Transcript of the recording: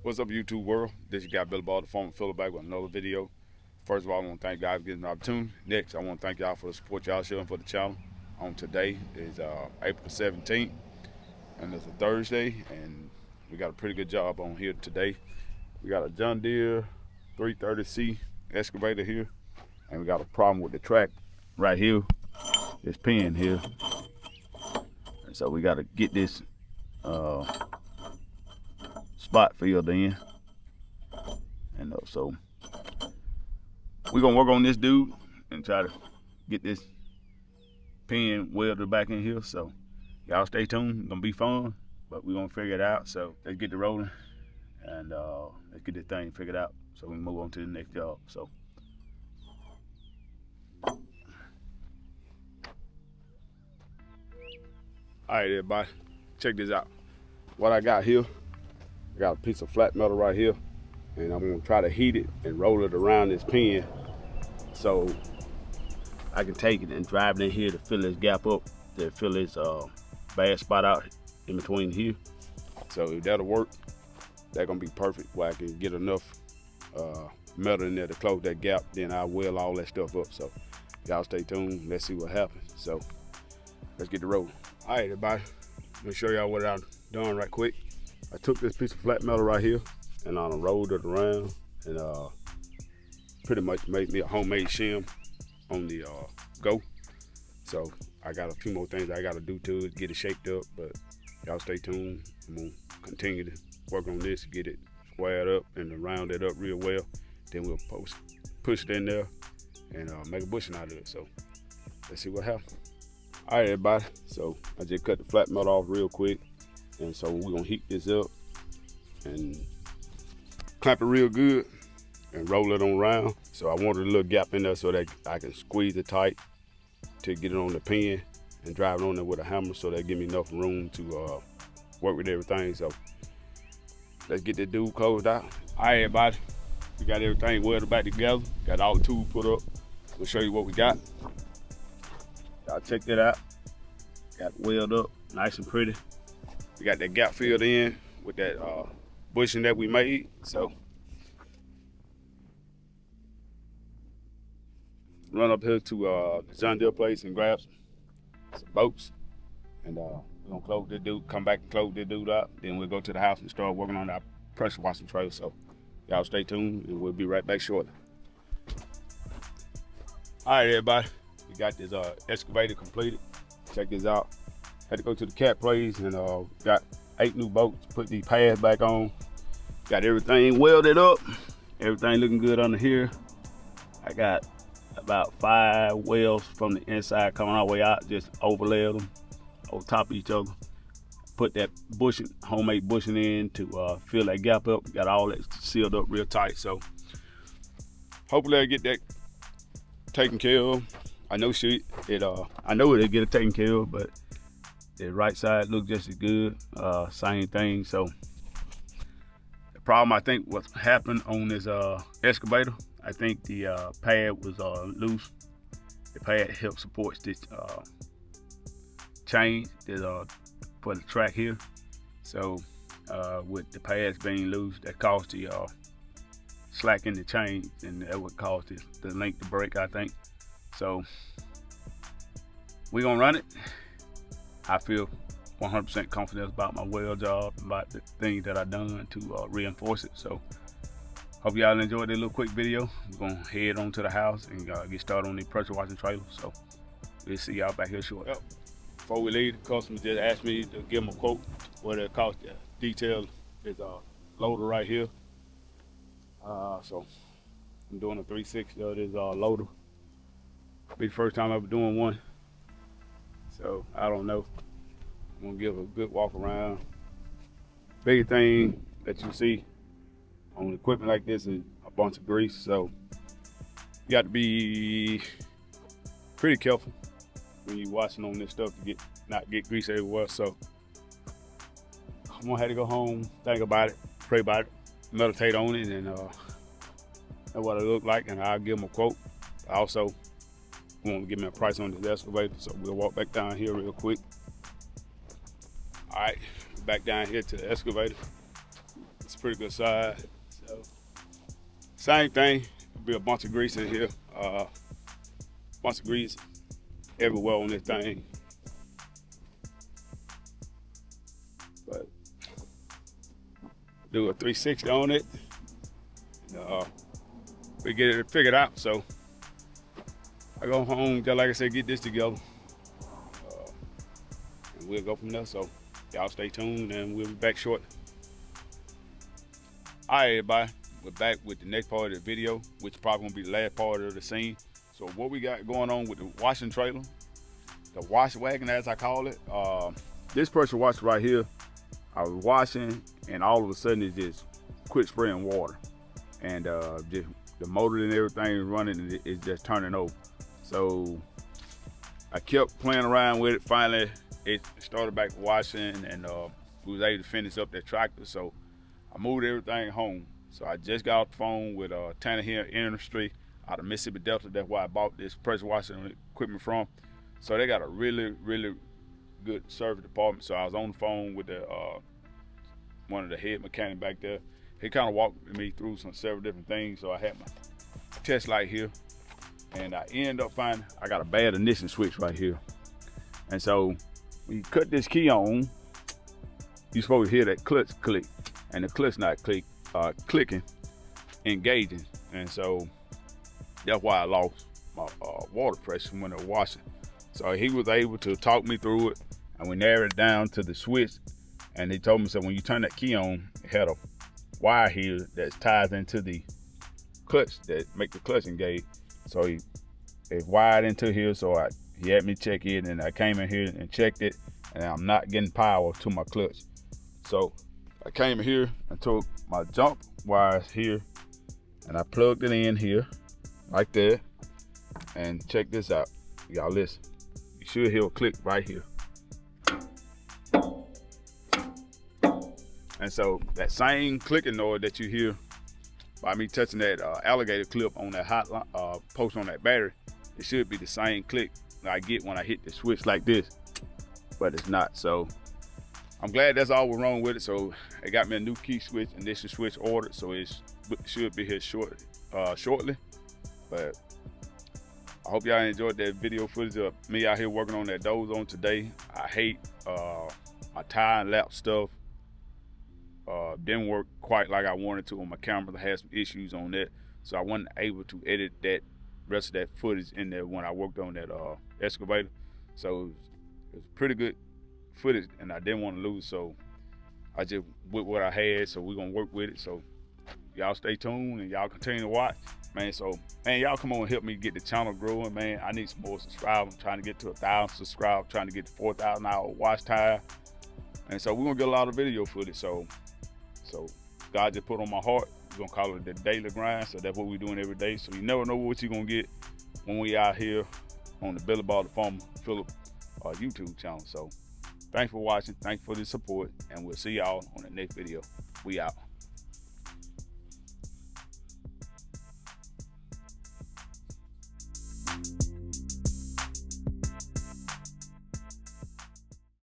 What's up, YouTube world? This is your guy BILLYBOB, the former Phillips, back with another video. First of all, I want to thank y'all for getting an opportunity. Next, I want to thank y'all for the support y'all showing for the channel. On today is April 17th, and it's a Thursday, and we got a pretty good job on here today. We got a John Deere 330C excavator here, and we got a problem with the track right here. This pin here, and so we got to get this spot filled in, and so we're gonna work on this dude and try to get this pin welded back in here. So y'all stay tuned. It's gonna be fun, but we're gonna figure it out. So let's get it rolling, and let's get this thing figured out so we can move on to the next job. So all right, everybody, check this out. What I got here, I got a piece of flat metal right here, and I'm gonna try to heat it and roll it around this pin so I can take it and drive it in here to fill this gap up, to fill this bad spot out in between here. So if that'll work, that's gonna be perfect where I can get enough metal in there to close that gap. Then I'll weld all that stuff up. So y'all stay tuned. Let's see what happens. So let's get the rolling. All right, everybody, let me show y'all what I've done right quick. I took this piece of flat metal right here and I rolled it around and pretty much made me a homemade shim on the go. So I got a few more things I got to do to it, get it shaped up, but y'all stay tuned. I'm gonna continue to work on this, get it squared up and round it up real well. Then we'll push it in there and make a bushing out of it. So let's see what happens. All right, everybody, so I just cut the flat metal off real quick, and so we're gonna heat this up and clamp it real good and roll it on around. So I wanted a little gap in there so that I can squeeze it tight to get it on the pin and drive it on there with a hammer, so that give me enough room to work with everything. So let's get this dude closed out. All right, everybody, we got everything welded back together, got all the tools put up. We'll show you what we got. Y'all check that out. Got it welded up, nice and pretty. We got that gap filled in with that bushing that we made. So run up here to the John Deere place and grab some bolts, and we're gonna close this dude, come back and close this dude out. Then we'll go to the house and start working on our pressure washing trailer. So y'all stay tuned and we'll be right back shortly. All right, everybody, we got this excavator completed. Check this out. Had to go to the cat place and got 8 new bolts, put these pads back on. Got everything welded up. Everything looking good under here. I got about 5 welds from the inside coming all the way out, just overlaid them over top of each other. Put that bushing, homemade bushing in to fill that gap up. Got all that sealed up real tight. So hopefully I get that taken care of. I know I know it'll get it taken care of, but the right side look just as good. Same thing. So the problem, I think, what happened on this excavator, I think the pad was loose. The pad helps support this chain for the track here. So with the pads being loose, that caused the slack in the chain, and that would cause the link to break, I think. So we're gonna run it. I feel 100% confident about my weld job, about the things that I've done to reinforce it. So hope y'all enjoyed this little quick video. We're gonna head on to the house and get started on the pressure washing trailer. So we'll see y'all back here shortly. Yep. Before we leave, the customer just asked me to give them a quote what it cost. The detail is loader right here. So I'm doing a 360 of this loader. Be the first time I've been doing one. So I don't know. I'm gonna give a good walk around. Big thing that you see on equipment like this is a bunch of grease. So you got to be pretty careful when you're washing on this stuff to not get grease everywhere. So I'm gonna have to go home, think about it, pray about it, meditate on it, and that's what it look like, and I'll give them a quote. I also want to give me a price on this excavator, so we'll walk back down here real quick. All right, back down here to the excavator. It's pretty good size. So same thing. Be a bunch of grease in here. Bunch of grease everywhere on this thing. But do a 360 on it. We get it figured out. So I go home, just like I said, get this together. And we'll go from there. So y'all stay tuned and we'll be back shortly. All right, everybody. We're back with the next part of the video, which is probably gonna be the last part of the scene. So what we got going on with the washing trailer, the wash wagon as I call it. This pressure washer right here, I was washing and all of a sudden it just quit spraying water. And just the motor and everything is running and it's just turning over. So I kept playing around with it. Finally, it started back washing and we was able to finish up that tractor. So I moved everything home. So I just got off the phone with Tanner here Industry out of Mississippi Delta. That's where I bought this pressure washing equipment from. So they got a really, really good service department. So I was on the phone with the one of the head mechanic back there. He kind of walked me through several different things. So I had my test light here, and I ended up finding I got a bad ignition switch right here. And so when you cut this key on, you're supposed to hear that clutch click, and the clutch not clicking, engaging. And so that's why I lost my water pressure when I was washing. So he was able to talk me through it, and we narrowed it down to the switch. And he told me, so when you turn that key on, it had a wire here that ties into the clutch that make the clutch engage. So it wired into here. So he had me check it, and I came in here and checked it, and I'm not getting power to my clutch. So I came here and took my jump wires here, and I plugged it in here like that. And check this out, y'all listen. You should hear a click right here. And so that same clicking noise that you hear by me touching that alligator clip on that hot post on that battery, it should be the same click I get when I hit the switch like this, but it's not. So I'm glad that's all was wrong with it. So it got me a new key switch, and this is switch ordered, so it should be here shortly. But I hope y'all enjoyed that video footage of me out here working on that doze on today. I hate my tie and lap stuff. Didn't work quite like I wanted to on my camera. I had some issues on that, so I wasn't able to edit that rest of that footage in there when I worked on that excavator. So it was pretty good footage, and I didn't want to lose, so I just with what I had. So we're gonna work with it. So y'all stay tuned and y'all continue to watch, man. So man, y'all come on and help me get the channel growing, man. I need some more subscribers. I'm trying to get to 1,000 subscribers, trying to get to 4,000 hour watch time, and so we're gonna get a lot of video footage. So God just put on my heart, we're gonna call it the daily grind. So that's what we're doing every day. So you never know what you're gonna get when we out here on the BILLYBOB the Farmer Phillips YouTube channel. So thanks for watching, thanks for the support, and we'll see y'all on the next video. We out.